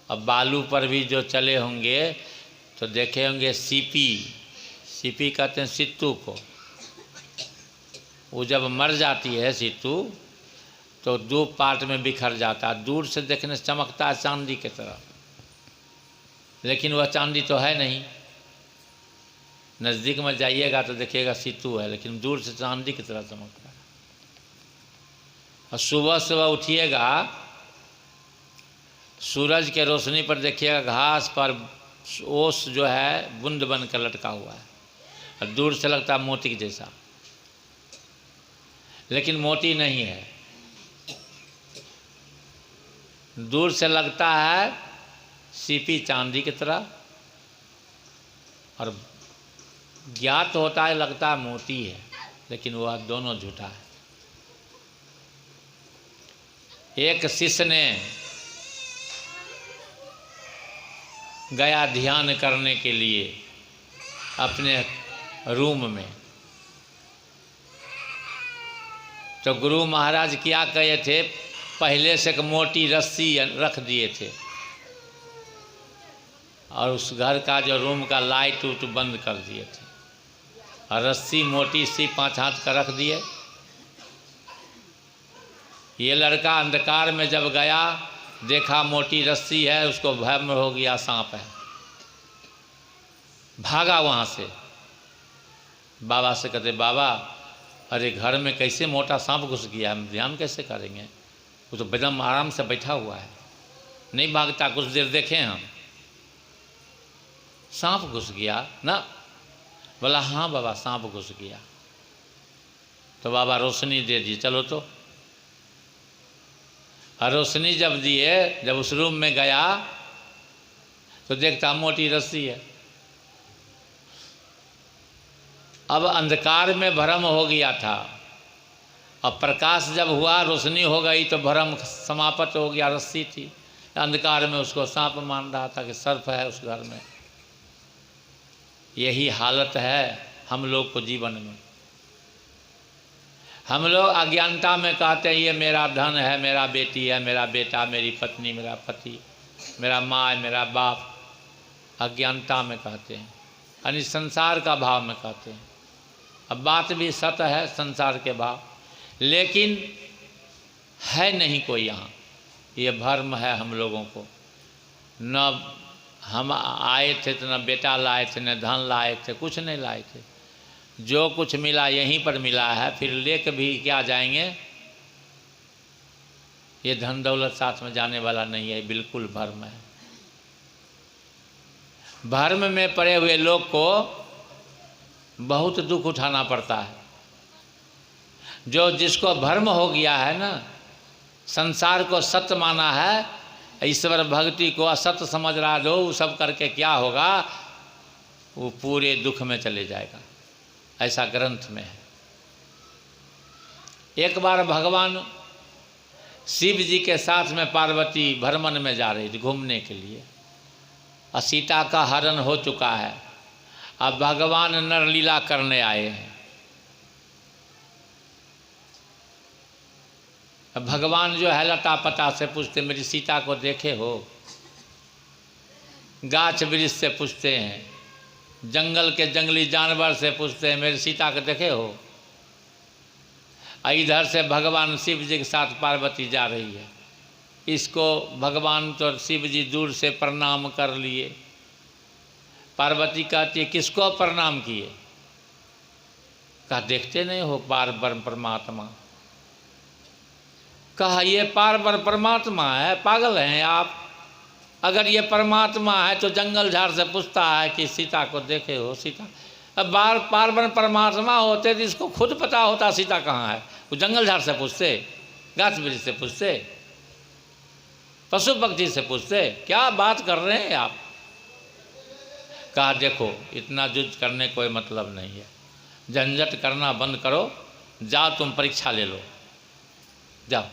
अब बालू पर भी जो चले होंगे तो देखे होंगे सीपी, सीपी कहते हैं सित्तू को। वो जब मर जाती है सित्तू तो दो पार्ट में बिखर जाता है। दूर से देखने से चमकता है चांदी की तरह, लेकिन वह चांदी तो है नहीं। नज़दीक में जाइएगा तो देखिएगा सित्तू है, लेकिन दूर से चांदी की तरह चमकता है। और सुबह सुबह उठिएगा, सूरज के रोशनी पर देखिएगा घास पर ओस जो है बूंद बन कर लटका हुआ है, और दूर से लगता है मोती के जैसा, लेकिन मोती नहीं है। दूर से लगता है सीपी चांदी की तरह, और ज्ञात होता है लगता है मोती है, लेकिन वह दोनों झूठा है। एक शिष्य ने गया ध्यान करने के लिए अपने रूम में, तो गुरु महाराज क्या कहे थे, पहले से एक मोटी रस्सी रख दिए थे और उस घर का जो रूम का लाइट उट बंद कर दिए थे, और रस्सी मोटी सी 5 हाथ का रख दिए। ये लड़का अंधकार में जब गया, देखा मोटी रस्सी है, उसको भ्रम हो गया सांप है, भागा वहाँ से। बाबा से कहते, बाबा अरे घर में कैसे मोटा सांप घुस गया, हम ध्यान कैसे करेंगे? वो तो एकदम आराम से बैठा हुआ है, नहीं भागता। कुछ देर देखें हम, सांप घुस गया ना? बोला हाँ बाबा सांप घुस गया। तो बाबा रोशनी दे दी, चलो तो। और रोशनी जब दिए, जब उस रूम में गया तो देखता मोटी रस्सी है। अब अंधकार में भ्रम हो गया था, अब प्रकाश जब हुआ, रोशनी हो गई तो भ्रम समाप्त हो गया। रस्सी थी, अंधकार में उसको सांप मान रहा था कि सर्प है उस घर में। यही हालत है हम लोग को जीवन में। हम लोग अज्ञानता में कहते हैं ये मेरा धन है, मेरा बेटी है, मेरा बेटा, मेरी पत्नी, मेरा पति, मेरा माँ, मेरा बाप। अज्ञानता में कहते हैं, यानी संसार का भाव में कहते हैं। अब बात भी सत्य है, संसार के भाव, लेकिन है नहीं कोई यहाँ। ये भ्रम है हम लोगों को। न हम आए थे तो न बेटा लाए थे, न धन लाए थे, कुछ नहीं लाए थे। जो कुछ मिला यहीं पर मिला है, फिर लेकर भी क्या जाएंगे? ये धन दौलत साथ में जाने वाला नहीं है, बिल्कुल भ्रम है। भ्रम में पड़े हुए लोग को बहुत दुख उठाना पड़ता है। जो जिसको भ्रम हो गया है ना, संसार को सत्य माना है, ईश्वर भक्ति को असत्य समझ रहा है, वो सब करके क्या होगा? वो पूरे दुख में चले जाएगा, ऐसा ग्रंथ में है। एक बार भगवान शिव जी के साथ में पार्वती भ्रमण में जा रही थी घूमने के लिए, और सीता का हरण हो चुका है। अब भगवान नरलीला करने आए हैं। अब भगवान जो है लता पता से पूछते, मेरी सीता को देखे हो? गाछ वृक्ष से पूछते हैं, जंगल के जंगली जानवर से पूछते हैं, मेरी सीता को देखे हो? इधर से भगवान शिव जी के साथ पार्वती जा रही है। इसको भगवान तो शिव जी दूर से प्रणाम कर लिए। पार्वती कहती है किसको प्रणाम किए? कहा देखते नहीं हो पार ब्रह्म परमात्मा। कहा ये पार ब्रह्म परमात्मा है, पागल हैं आप। अगर ये परमात्मा है तो जंगल झाड़ से पूछता है कि सीता को देखे हो? सीता अब पार ब्रह्म परमात्मा होते तो इसको खुद पता होता सीता कहाँ है। वो जंगल झाड़ से पूछते, गाछ वृक्ष से पूछते, पशु पक्षी से पूछते, क्या बात कर रहे हैं आप? कहा देखो इतना जुझ करने कोई मतलब नहीं है, झंझट करना बंद करो, जाओ तुम परीक्षा ले लो, जाओ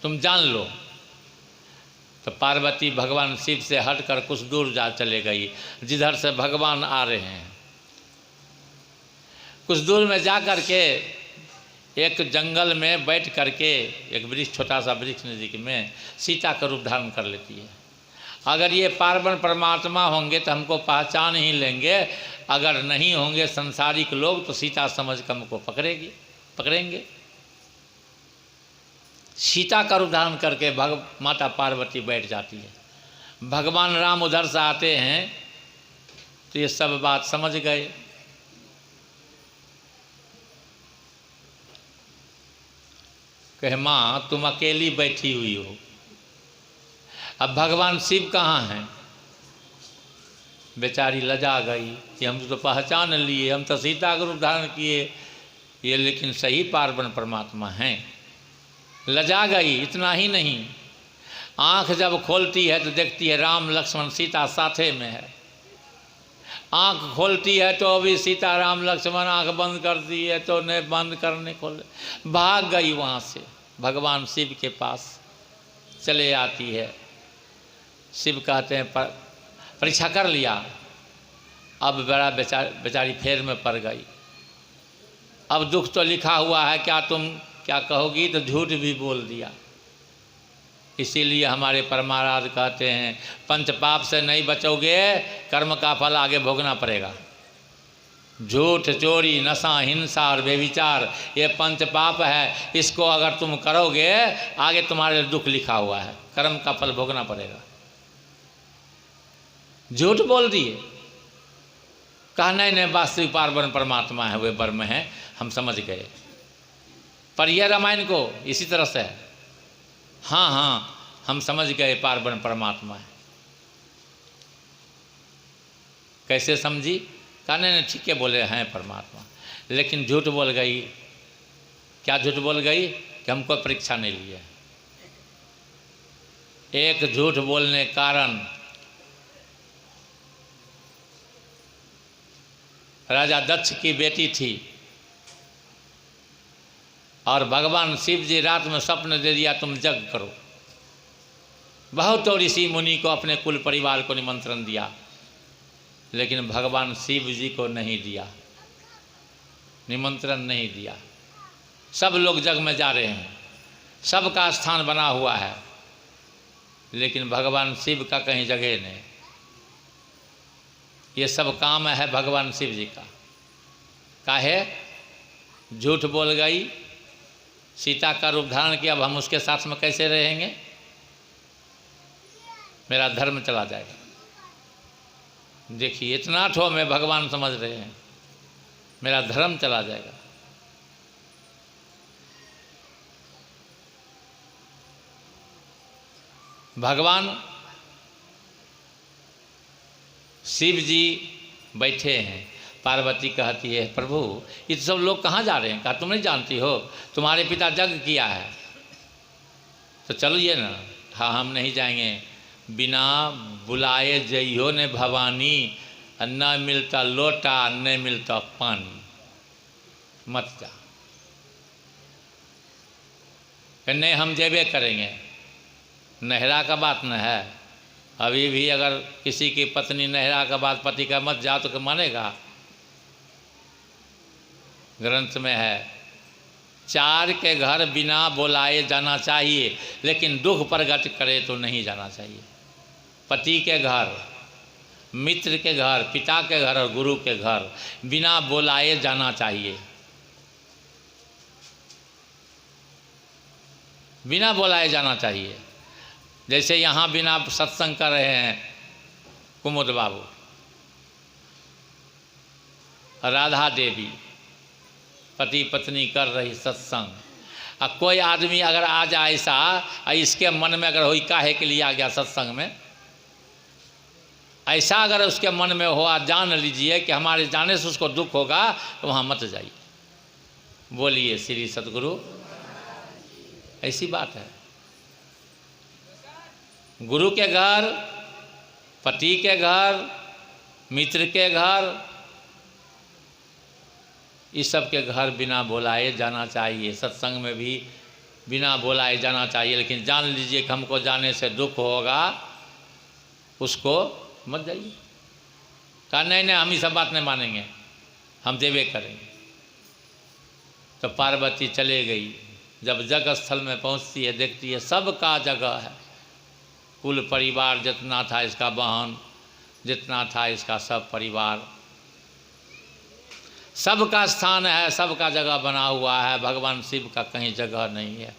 तुम जान लो। तो पार्वती भगवान शिव से हटकर कुछ दूर जा चले गई, जिधर से भगवान आ रहे हैं। कुछ दूर में जा कर के एक जंगल में बैठ करके, एक वृक्ष छोटा सा वृक्ष नज़दीक में, सीता का रूप धारण कर लेती है। अगर ये पार्वन परमात्मा होंगे तो हमको पहचान ही लेंगे, अगर नहीं होंगे संसारिक लोग तो सीता समझ कर हमको पकड़ेंगे। सीता का रूप धारण करके माता पार्वती बैठ जाती है। भगवान राम उधर से आते हैं तो ये सब बात समझ गए। कहे माँ तुम अकेली बैठी हुई हो, अब भगवान शिव कहाँ हैं? बेचारी लजा गई कि हम तो पहचान लिए, हम तो सीता का रूप धारण किए, ये लेकिन सही पार्वन परमात्मा हैं। लजा गई। इतना ही नहीं, आँख जब खोलती है तो देखती है राम लक्ष्मण सीता साथे में है। आँख खोलती है तो अभी सीता राम लक्ष्मण, आँख बंद करती है तो नहीं बंद करने खोले, भाग गई वहाँ से। भगवान शिव के पास चले आती है। शिव कहते हैं परीक्षा कर लिया, अब बड़ा बेचारी फेर में पड़ गई। अब दुख तो लिखा हुआ है, क्या तुम क्या कहोगी, तो झूठ भी बोल दिया। इसीलिए हमारे परमाराध कहते हैं पंच पाप से नहीं बचोगे, कर्म का फल आगे भोगना पड़ेगा। झूठ, चोरी, नशा, हिंसा और व्यभिचार ये पंच पाप है। इसको अगर तुम करोगे आगे तुम्हारे दुख लिखा हुआ है, कर्म का फल भोगना पड़ेगा। झूठ बोल दिए, कहा नहीं वास्तविक पार्वन परमात्मा है, वे ब्रह्म है, हम समझ गए। पर यह रामायण को इसी तरह से है, हाँ हम समझ गए पार्वन परमात्मा है। कैसे समझी? कहा नहीं ठीक है बोले हैं परमात्मा, लेकिन झूठ बोल गई। क्या झूठ बोल गई? कि हमको परीक्षा नहीं ली है। एक झूठ बोलने के कारण राजा दक्ष की बेटी थी और भगवान शिव जी रात में स्वप्न दे दिया तुम यज्ञ करो। बहुत तो ऋषि मुनि को अपने कुल परिवार को निमंत्रण दिया, लेकिन भगवान शिव जी को नहीं दिया, निमंत्रण नहीं दिया। सब लोग यज्ञ में जा रहे हैं, सबका स्थान बना हुआ है, लेकिन भगवान शिव का कहीं जगह नहीं। ये सब काम है भगवान शिव जी का। काहे? झूठ बोल गई, सीता का रूप धारण किया, अब हम उसके साथ में कैसे रहेंगे? मेरा धर्म चला जाएगा। देखिए इतना ठो में भगवान समझ रहे हैं, मेरा धर्म चला जाएगा। भगवान शिव जी बैठे हैं। पार्वती कहती है प्रभु ये सब लोग कहाँ जा रहे हैं? कहा तुम नहीं जानती हो, तुम्हारे पिता यज्ञ किया है, तो चलिए ना। हाँ हम नहीं जाएंगे, बिना बुलाए जइयो ने भवानी, न मिलता लोटा न मिलता पानी, मत जा। नहीं हम जेबे करेंगे, नहरा का बात न है। अभी भी अगर किसी की पत्नी नहरा का बात पति का मत जाओ तो मानेगा? ग्रंथ में है चार के घर बिना बुलाए जाना चाहिए, लेकिन दुख प्रगट करे तो नहीं जाना चाहिए। पति के घर, मित्र के घर, पिता के घर और गुरु के घर बिना बुलाए जाना चाहिए। बिना बुलाए जाना चाहिए। जैसे यहाँ बिना सत्संग कर रहे हैं कुमुद बाबू, राधा देवी पति पत्नी कर रही सत्संग, और कोई आदमी अगर आ जाए ऐसा, इसके मन में अगर हो काहे के लिए आ गया सत्संग में, ऐसा अगर उसके मन में हो, जान लीजिए कि हमारे जाने से उसको दुख होगा, तो वहाँ मत जाइए। बोलिए श्री सतगुरु। ऐसी बात है। गुरु के घर, पति के घर, मित्र के घर, इस सब के घर बिना बुलाए जाना चाहिए। सत्संग में भी बिना बुलाए जाना चाहिए, लेकिन जान लीजिए कि हमको जाने से दुख होगा, उसको मत जाइए। कहा नहीं हम ये सब बात नहीं मानेंगे, हम देवे करेंगे। तो पार्वती चले गई। जब जग स्थल में पहुंचती है, देखती है सबका जगह है, कुल परिवार जितना था इसका, बहन जितना था इसका, सब परिवार, सबका स्थान है, सबका जगह बना हुआ है, भगवान शिव का कहीं जगह नहीं है।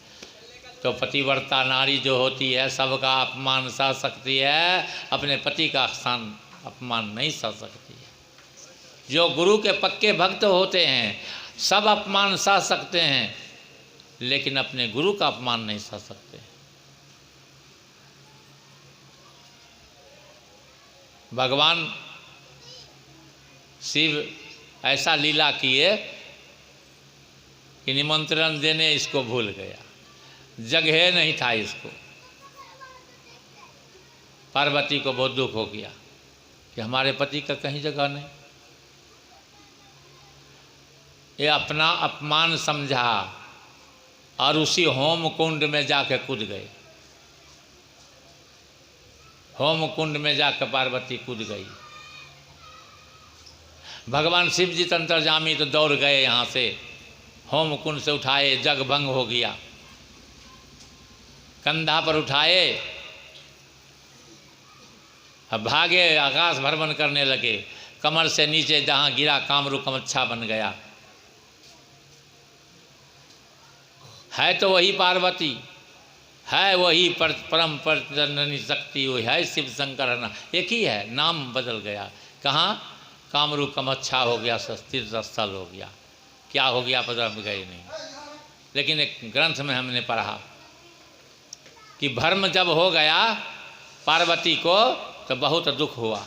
तो पतिव्रता नारी जो होती है सबका अपमान सह सकती है, अपने पति का स्थान अपमान नहीं सह सकती है। जो गुरु के पक्के भक्त होते हैं सब अपमान सह सकते हैं, लेकिन अपने गुरु का अपमान नहीं सह सकते। भगवान शिव ऐसा लीला किए कि निमंत्रण देने इसको भूल गया, जगह नहीं था इसको। पार्वती को बहुत दुख हो गया कि हमारे पति का कहीं जगह नहीं। ये अपना अपमान समझा और उसी होम कुंड में जाकर कूद गए। होम कुंड में जाकर पार्वती कूद गई। भगवान शिव जी अंतर्जामी तो दौड़ गए यहाँ से, होम कुंड से उठाए, जग भंग हो गया, कंधा पर उठाए, अब भागे, आकाश भ्रमण करने लगे। कमर से नीचे जहाँ गिरा कामरूप कमच्छा बन गया। है तो वही पार्वती, है वही परम प्रजननी शक्ति, वही है शिव शंकर, ना एक ही है, नाम बदल गया। कहाँ? कामरूप कमच्छा हो गया, तीर्थ स्थल हो गया। क्या हो गया पता गए नहीं। लेकिन एक ग्रंथ में हमने पढ़ा कि भ्रम जब हो गया पार्वती को तो बहुत दुख हुआ,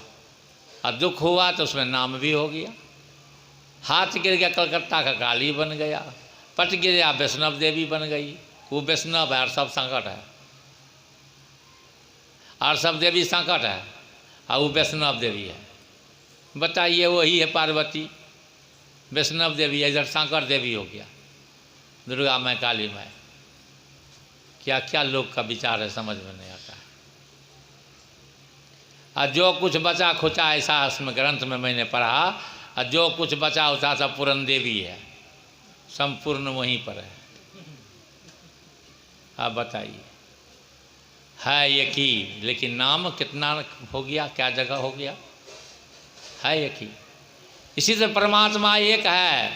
और दुख हुआ तो उसमें नाम भी हो गया। हाथ गिर गया कलकत्ता का काली बन गया, पट गिरा वैष्णव देवी बन गई। वो वैष्णव है और सब संकट है, और सब देवी संकट है, और वो वैष्णव देवी है। बताइए, वही है पार्वती, वैष्णव देवी है, इधर शंकर देवी हो गया, दुर्गा माँ, काली माँ। क्या क्या लोग का विचार है, समझ में नहीं आता है। और जो कुछ बचा खुचा ऐसा उसमें ग्रंथ में मैंने पढ़ा, और जो कुछ बचा उचा सब पूरन देवी है, संपूर्ण वहीं पर है। आप बताइए, है एक ही, लेकिन नाम कितना हो गया, क्या जगह हो गया, है एक ही। इसी से परमात्मा एक है,